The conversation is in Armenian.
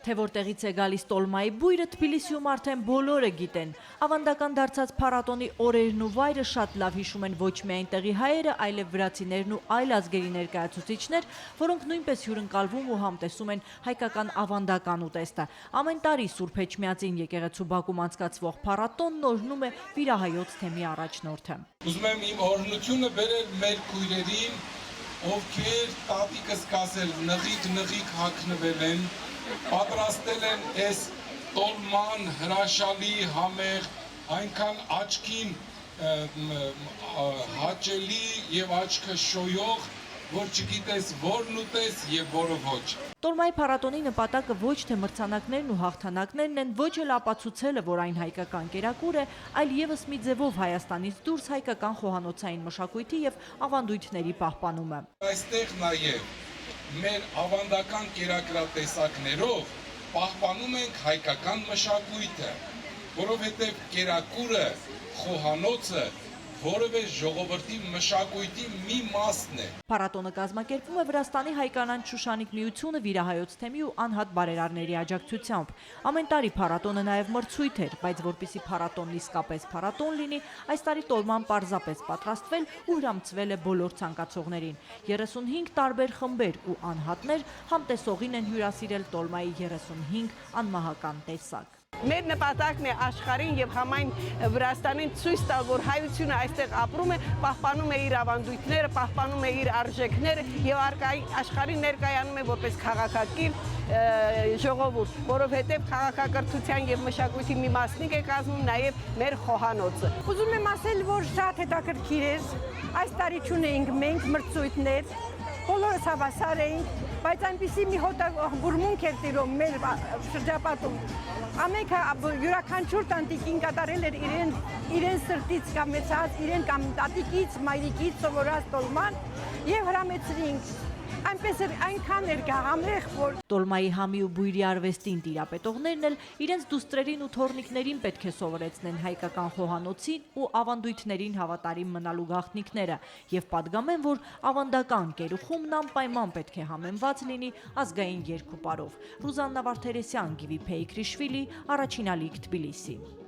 Թե որտեղից է գալիս տոլմայի բույրը, Թբիլիսիում արդեն բոլորը գիտեն։ Ավանդական դարձած փառատոնի օրերն ու վայրը շատ լավ հիշում են ոչ միայն տեղի հայերը, այլև վրացիներն ու այլ ազգերի ներկայացուցիչներ, որոնք նույնպես հյուրընկալվում ու համտեսում են հայկական ավանդական ուտեստը։ Ամեն տարի Սուրբ Էջմիածին եկեղեցու բակում անցկացվող փառատոնն օրհնում է վիրահայոց թեմի առաջնորդը։ Ուզում եմ իմ օրհնությունը բերել մեր քույրերին, ովքեր տատիկս կասել նղիկ հագնվել են, պատրաստել են այս տոլման հրաշալի համեղ, այնքան աչքին հաճելի եւ աչքը շոյող, որ չգիտես որն ուտես եւ որը ոչ։ Տոլմայի փառատոնի նպատակը ոչ թե մրցանակներն ու հաղթանակներն են, ոչ էլ ապացուցելը, որ այն հայկական կերակուր է, այլ եւս մի ձևով Հայաստանից դուրս հայկական խոհանոցային մշակույթի եւ ավանդույթների պահպանումը։ Այստեղ նաեւ մեր ավանդական կերակրատեսակներով պահպանում ենք հայկական մշակույթը, որովհետեւ կերակուրը, խոհանոցը որևէ ժողովրդի մշակույթի մի մասն է։ Փառատոնը կազմակերպվում է Վրաստանի հայ-կանանչ շուշանիկ միությունը վիրահայոց թեմի ու անհատ բարերարների աջակցությամբ։ Ամեն տարի փառատոնը նաև մրցույթ էր, բայց որպեսզի փառատոնն իսկապես փառատոն լինի, այս տարի տոլման պարզապես պատրաստվել ու հրամցվել է բոլոր ցանկացողներին։ 35 տարբեր խմբեր ու անհատներ համտեսողին են հյուրասիրել տոլմայի 35 անմահական տեսակ։ Մեր նպատակն է աշխարհին եւ համայն Վրաստանին ցույց տալ, որ հայությունը այստեղ ապրում է, պահպանում է իր ավանդույթները, պահպանում է իր արժեքները եւ աշխարհին ներկայանում է որպես քաղաքակիրթ ժողովուրդ, որովհետեւ քաղաքակրթության եւ մշակույթի մի մասնիկ է կազմում նաեւ մեր խոհանոցը։ Ուզում եմ ասել, որ շատ հետաքրքիր էր։ Այս տարի ունեինք մենք մրցույթներ, բոլորս հավասար էինք, բայց այնպիսի մի հոտաբուրմունք էր տիրում մեր շրջապատում։ Ամենքը յուրաքանչյուր տանտիկին կատարել էր իրեն սրտից կամեցած, իրեն կամ տատիկից, մայրիկից սովորած տոլման եւ հրամեցրինք։ Այնպես էր այնքան էր համեղ, որ Տոլմայի համի ու բույրի արվեստին տիրապետողներն էլ իրենց դուստրերին ու թորնիկներին պետք է սովորեցնեն հայկական խոհանոցին ու ավանդույթներին հավատարիմ մնալու գաղտնիքները եւ պատգամեն, որ ավանդական կերուխումն անպայման պետք է համեմված լինի ազգային երկու պարով։ Ռուզաննա Վարդերեսյան, Գիվի Փեյքրիշվիլի, Առաջին ալիք, Թբիլիսի։